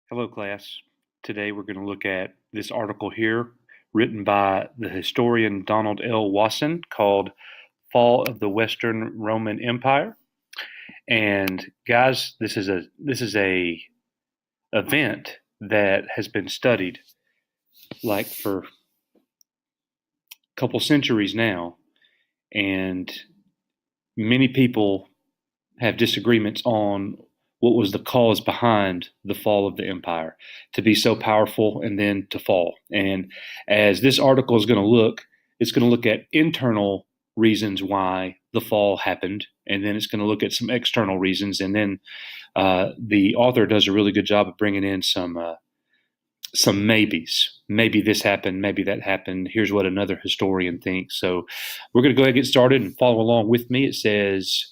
Hello, class. Today we're going to look at this article here written by the historian Donald L. Wasson called Fall of the Western Roman Empire. And guys, this is a event that has been studied like for a couple centuries now, and many people have disagreements on what was the cause behind the fall of the empire to be so powerful and then to fall. And as this article is going to look, it's going to look at internal reasons why the fall happened, and then it's going to look at some external reasons, and then the author does a really good job of bringing in some maybes. Maybe this happened, maybe that happened. Here's what another historian thinks. So we're going to go ahead and get started and follow along with me. It says,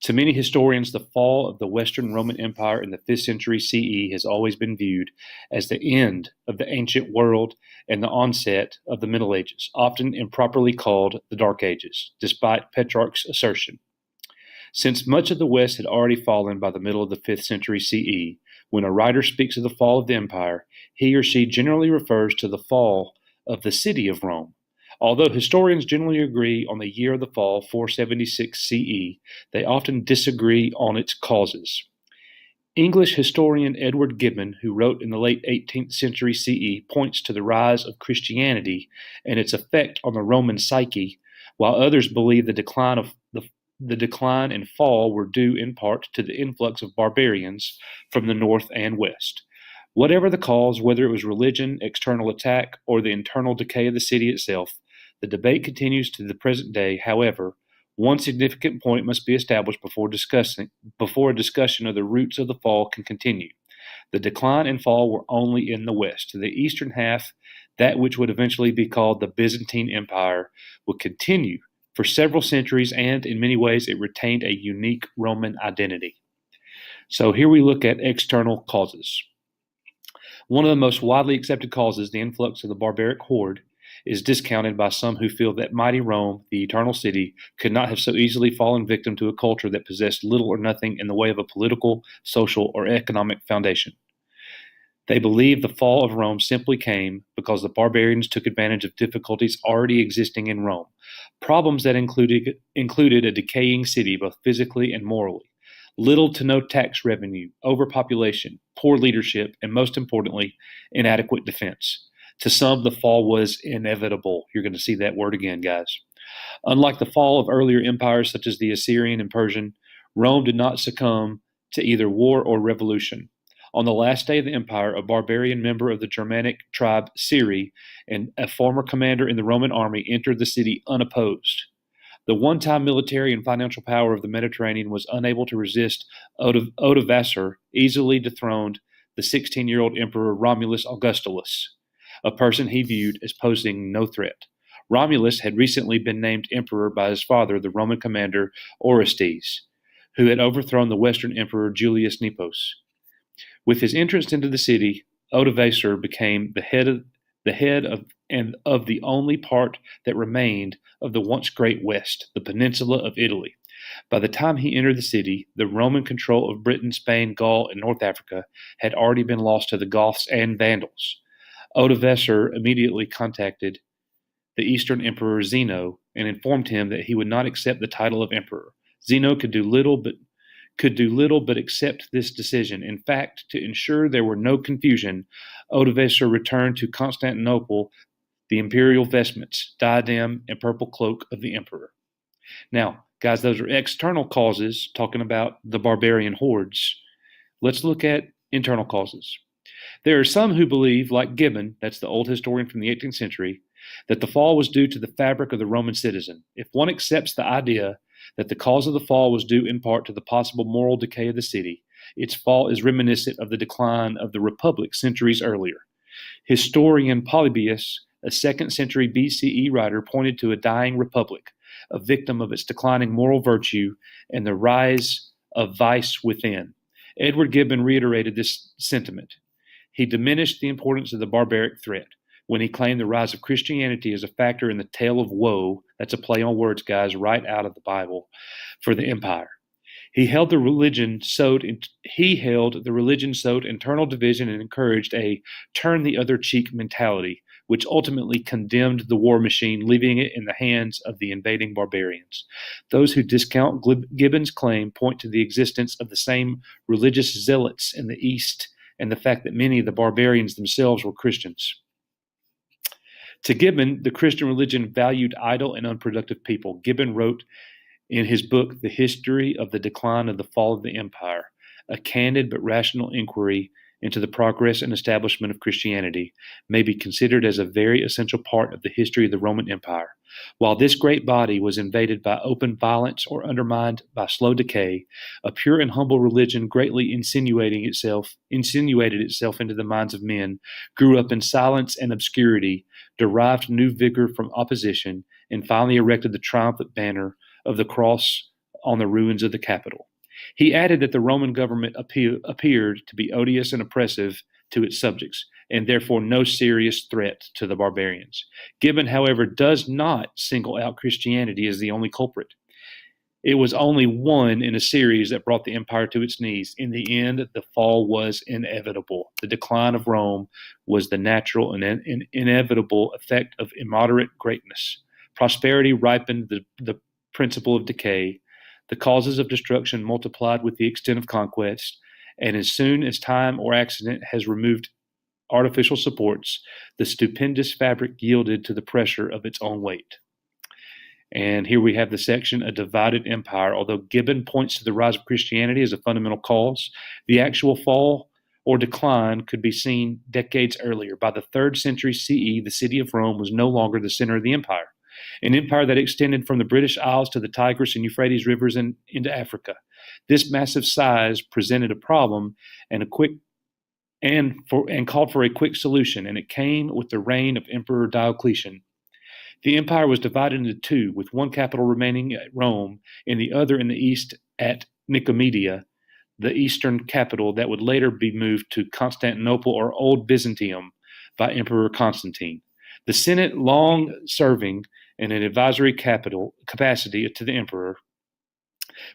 to many historians, the fall of the Western Roman Empire in the 5th century CE has always been viewed as the end of the ancient world and the onset of the Middle Ages, often improperly called the Dark Ages, despite Petrarch's assertion. Since much of the West had already fallen by the middle of the 5th century CE, when a writer speaks of the fall of the empire, he or she generally refers to the fall of the city of Rome. Although historians generally agree on the year of the fall, 476 CE, they often disagree on its causes. English historian Edward Gibbon, who wrote in the late 18th century CE, points to the rise of Christianity and its effect on the Roman psyche, while others believe the decline and fall were due in part to the influx of barbarians from the north and west. Whatever the cause, whether it was religion, external attack, or the internal decay of the city itself, the debate continues to the present day. However, one significant point must be established before a discussion of the roots of the fall can continue. The decline and fall were only in the west. The eastern half, that which would eventually be called the Byzantine Empire, would continue for several centuries, and in many ways it retained a unique Roman identity. So here we look at external causes. One of the most widely accepted causes, the influx of the barbaric horde, is discounted by some who feel that mighty Rome, the eternal city, could not have so easily fallen victim to a culture that possessed little or nothing in the way of a political, social, or economic foundation. They believe the fall of Rome simply came because the barbarians took advantage of difficulties already existing in Rome, problems that included a decaying city both physically and morally, little to no tax revenue, overpopulation, poor leadership, and most importantly, inadequate defense. To some, the fall was inevitable. You're going to see that word again, guys. Unlike the fall of earlier empires such as the Assyrian and Persian, Rome did not succumb to either war or revolution. On the last day of the empire, a barbarian member of the Germanic tribe Syri and a former commander in the Roman army entered the city unopposed. The one-time military and financial power of the Mediterranean was unable to resist Odovacer, easily dethroned the 16-year-old emperor Romulus Augustulus, a person he viewed as posing no threat. Romulus had recently been named emperor by his father, the Roman commander Orestes, who had overthrown the Western emperor Julius Nepos. With his entrance into the city, Odovacer became the head of the only part that remained of the once great West, the peninsula of Italy. By the time he entered the city, the Roman control of Britain, Spain, Gaul, and North Africa had already been lost to the Goths and Vandals. Odovacer immediately contacted the Eastern Emperor Zeno and informed him that he would not accept the title of emperor. Zeno could do little but accept this decision. In fact, to ensure there were no confusion, Odovacer returned to Constantinople the imperial vestments, diadem, and purple cloak of the emperor. Now, guys, those are external causes, talking about the barbarian hordes. Let's look at internal causes. There are some who believe, like Gibbon, that's the old historian from the 18th century, that the fall was due to the fabric of the Roman citizen. If one accepts the idea that the cause of the fall was due in part to the possible moral decay of the city, its fall is reminiscent of the decline of the Republic centuries earlier. Historian Polybius, a 2nd century BCE writer, pointed to a dying republic, a victim of its declining moral virtue and the rise of vice within. Edward Gibbon reiterated this sentiment. He diminished the importance of the barbaric threat when he claimed the rise of Christianity as a factor in the tale of woe, that's a play on words, guys, right out of the Bible, for the empire. He held the religion sowed internal division and encouraged a turn the other cheek mentality, which ultimately condemned the war machine, leaving it in the hands of the invading barbarians. Those who discount Gibbon's claim point to the existence of the same religious zealots in the East and the fact that many of the barbarians themselves were Christians. To Gibbon, the Christian religion valued idle and unproductive people. Gibbon wrote in his book, The History of the Decline of the Fall of the Empire, a candid but rational inquiry into the progress and establishment of Christianity, may be considered as a very essential part of the history of the Roman Empire. While this great body was invaded by open violence or undermined by slow decay, a pure and humble religion greatly insinuated itself into the minds of men, grew up in silence and obscurity, derived new vigor from opposition, and finally erected the triumphant banner of the cross on the ruins of the Capitol. He added that the Roman government appeared to be odious and oppressive to its subjects, and therefore no serious threat to the barbarians. Gibbon, however, does not single out Christianity as the only culprit. It was only one in a series that brought the empire to its knees. In the end, the fall was inevitable. The decline of Rome was the natural and inevitable effect of immoderate greatness. Prosperity ripened the principle of decay. The causes of destruction multiplied with the extent of conquest, and as soon as time or accident has removed artificial supports, the stupendous fabric yielded to the pressure of its own weight. And here we have the section, A Divided Empire. Although Gibbon points to the rise of Christianity as a fundamental cause, the actual fall or decline could be seen decades earlier. By the 3rd century CE, the city of Rome was no longer the center of the empire, an empire that extended from the British Isles to the Tigris and Euphrates rivers and into Africa. This massive size presented a problem and called for a quick solution, and it came with the reign of Emperor Diocletian. The empire was divided into two, with one capital remaining at Rome and the other in the east at Nicomedia, the eastern capital that would later be moved to Constantinople or Old Byzantium by Emperor Constantine. The Senate, long serving in an advisory capacity to the emperor,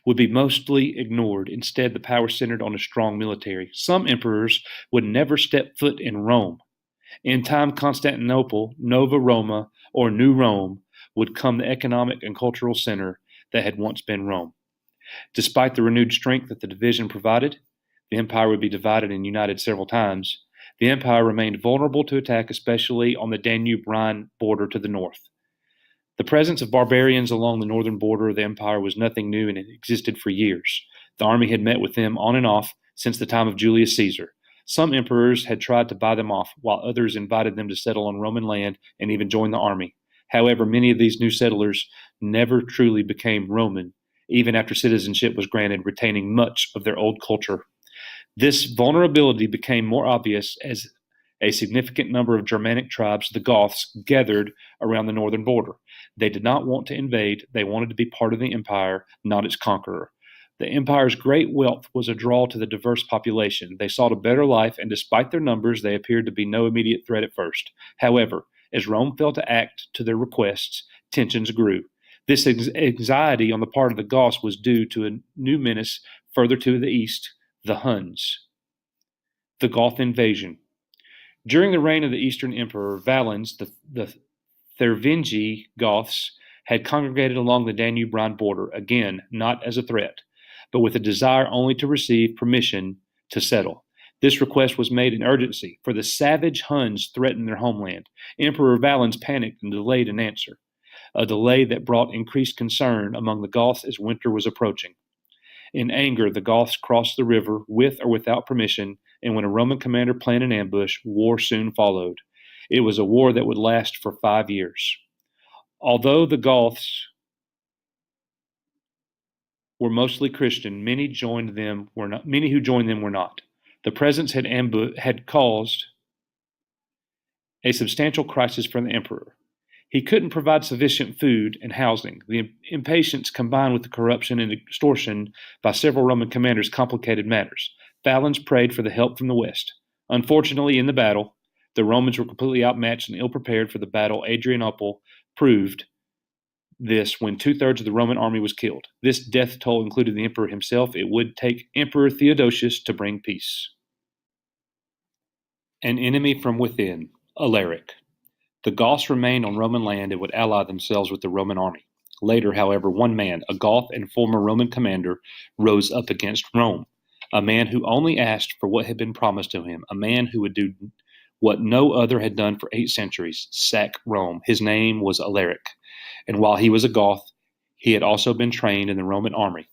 would be mostly ignored. Instead, the power centered on a strong military. Some emperors would never step foot in Rome. In time, Constantinople, Nova Roma, or New Rome would become the economic and cultural center that had once been Rome. Despite the renewed strength that the division provided, the empire would be divided and united several times. The empire remained vulnerable to attack, especially on the Danube-Rhine border to the north. The presence of barbarians along the northern border of the empire was nothing new, and it existed for years. The army had met with them on and off since the time of Julius Caesar. Some emperors had tried to buy them off, while others invited them to settle on Roman land and even join the army. However, many of these new settlers never truly became Roman, even after citizenship was granted, retaining much of their old culture. This vulnerability became more obvious as a significant number of Germanic tribes, the Goths, gathered around the northern border. They did not want to invade. They wanted to be part of the empire, not its conqueror. The empire's great wealth was a draw to the diverse population. They sought a better life, and despite their numbers, they appeared to be no immediate threat at first. However, as Rome failed to act to their requests, tensions grew. This anxiety on the part of the Goths was due to a new menace further to the east, the Huns. The Goth invasion. During the reign of the Eastern Emperor Valens, the Thervingi Goths had congregated along the Danube-Rhine border, again, not as a threat, but with a desire only to receive permission to settle. This request was made in urgency, for the savage Huns threatened their homeland. Emperor Valens panicked and delayed an answer, a delay that brought increased concern among the Goths as winter was approaching. In anger, the Goths crossed the river with or without permission, and when a Roman commander planned an ambush, war soon followed. It was a war that would last for 5 years. Although the Goths were mostly Christian, many who joined them were not. The presence had caused a substantial crisis for the emperor. He couldn't provide sufficient food and housing. The impatience combined with the corruption and extortion by several Roman commanders complicated matters. Valens prayed for the help from the west. Unfortunately, in the battle, the Romans were completely outmatched and ill-prepared for the battle. Adrianople proved this when 2/3 of the Roman army was killed. This death toll included the emperor himself. It would take Emperor Theodosius to bring peace. An enemy from within, Alaric. The Goths remained on Roman land and would ally themselves with the Roman army. Later, however, one man, a Goth and former Roman commander, rose up against Rome, a man who only asked for what had been promised to him, a man who would do what no other had done for 8 centuries, sack Rome. His name was Alaric, and while he was a Goth, he had also been trained in the Roman army.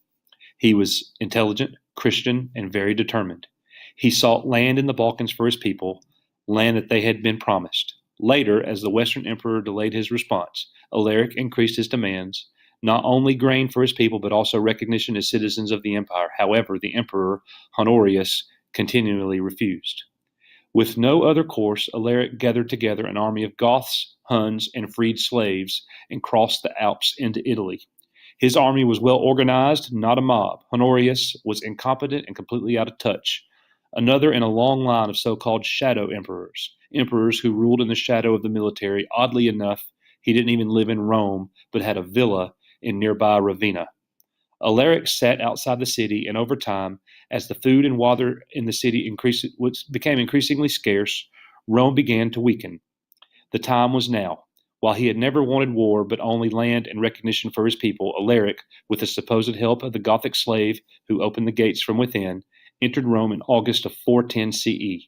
He was intelligent, Christian, and very determined. He sought land in the Balkans for his people, land that they had been promised. Later, as the Western emperor delayed his response, Alaric increased his demands, not only grain for his people, but also recognition as citizens of the empire. However, the emperor, Honorius, continually refused. With no other course, Alaric gathered together an army of Goths, Huns, and freed slaves and crossed the Alps into Italy. His army was well organized, not a mob. Honorius was incompetent and completely out of touch. Another in a long line of so-called shadow emperors, emperors who ruled in the shadow of the military. Oddly enough, he didn't even live in Rome, but had a villa in nearby Ravenna. Alaric sat outside the city, and over time, as the food and water in the city became increasingly scarce, Rome began to weaken. The time was now. While he had never wanted war, but only land and recognition for his people, Alaric, with the supposed help of the Gothic slave who opened the gates from within, entered Rome in August of 410 CE.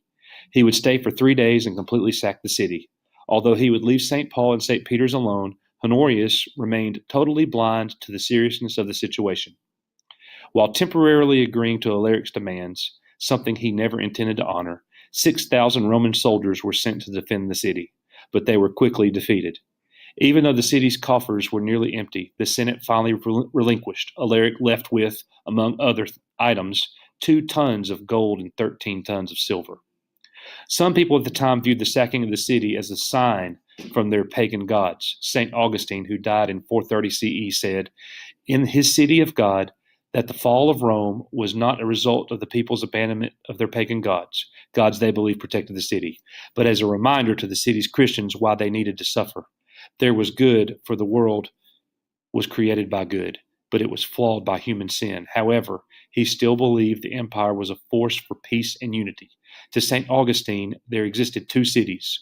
He would stay for 3 days and completely sack the city. Although he would leave St. Paul and St. Peter's alone, Honorius remained totally blind to the seriousness of the situation. While temporarily agreeing to Alaric's demands, something he never intended to honor, 6,000 Roman soldiers were sent to defend the city, but they were quickly defeated. Even though the city's coffers were nearly empty, the Senate finally relinquished. Alaric left with, among other items, 2 tons of gold and 13 tons of silver. Some people at the time viewed the sacking of the city as a sign from their pagan gods. St. Augustine, who died in 430 CE, said, in his city of God, that the fall of Rome was not a result of the people's abandonment of their pagan gods, gods they believed protected the city, but as a reminder to the city's Christians why they needed to suffer. There was good, for the world was created by good, but it was flawed by human sin. However, he still believed the empire was a force for peace and unity. To St. Augustine, there existed 2 cities,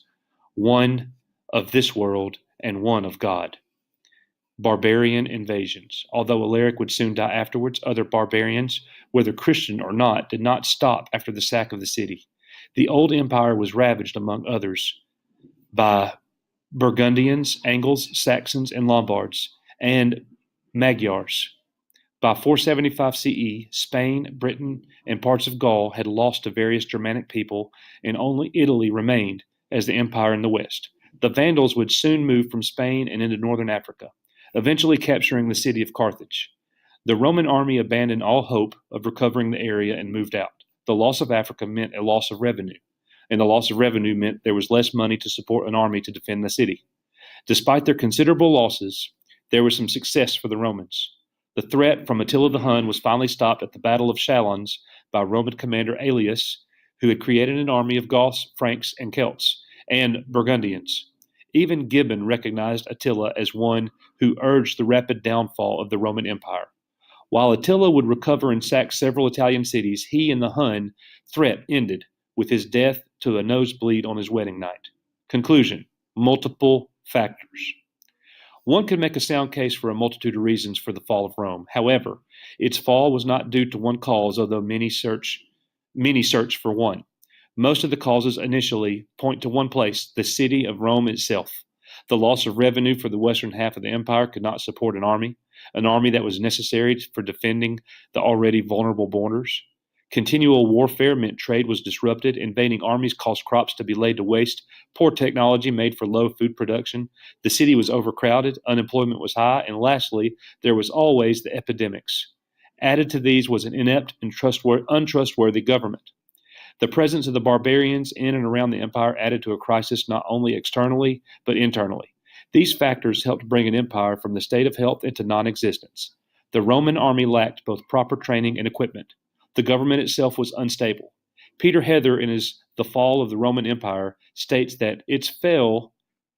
one of this world and one of God. Barbarian invasions. Although Alaric would soon die afterwards, other barbarians, whether Christian or not, did not stop after the sack of the city. The old empire was ravaged, among others, by Burgundians, Angles, Saxons, and Lombards, and Magyars. By 475 CE, Spain, Britain, and parts of Gaul had lost to various Germanic people, and only Italy remained as the empire in the west. The Vandals would soon move from Spain and into northern Africa, eventually capturing the city of Carthage. The Roman army abandoned all hope of recovering the area and moved out. The loss of Africa meant a loss of revenue, and the loss of revenue meant there was less money to support an army to defend the city. Despite their considerable losses, there was some success for the Romans. The threat from Attila the Hun was finally stopped at the Battle of Chalons by Roman commander Aelius, who had created an army of Goths, Franks, and Celts, and Burgundians. Even Gibbon recognized Attila as one who urged the rapid downfall of the Roman Empire. While Attila would recover and sack several Italian cities, he and the Hun threat ended with his death to a nosebleed on his wedding night. Conclusion: multiple factors. One could make a sound case for a multitude of reasons for the fall of Rome. However, its fall was not due to one cause, although many search for one. Most of the causes initially point to one place, the city of Rome itself. The loss of revenue for the western half of the empire could not support an army that was necessary for defending the already vulnerable borders. Continual warfare meant trade was disrupted. Invading armies caused crops to be laid to waste. Poor technology made for low food production. The city was overcrowded. Unemployment was high. And lastly, there was always the epidemics. Added to these was an inept and untrustworthy government. The presence of the barbarians in and around the empire added to a crisis not only externally, but internally. These factors helped bring an empire from the state of health into non-existence. The Roman army lacked both proper training and equipment. The government itself was unstable. Peter Heather, in his The Fall of the Roman Empire, states that its fall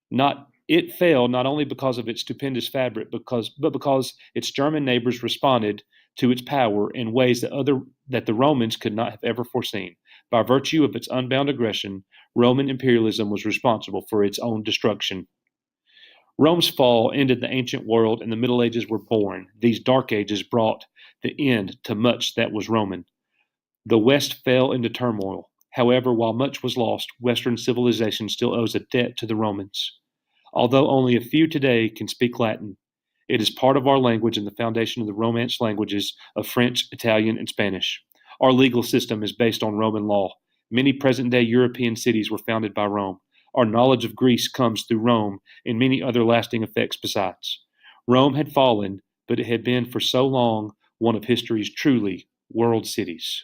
not It fell not only because of its stupendous fabric, but because its German neighbors responded to its power in ways that the Romans could not have ever foreseen. By virtue of its unbound aggression, Roman imperialism was responsible for its own destruction. Rome's fall ended the ancient world, and the Middle Ages were born. These dark ages brought the end to much that was Roman. The West fell into turmoil. However, while much was lost, Western civilization still owes a debt to the Romans. Although only a few today can speak Latin, it is part of our language and the foundation of the Romance languages of French, Italian, and Spanish. Our legal system is based on Roman law. Many present day European cities were founded by Rome. Our knowledge of Greece comes through Rome and many other lasting effects besides. Rome had fallen, but it had been for so long one of history's truly world cities.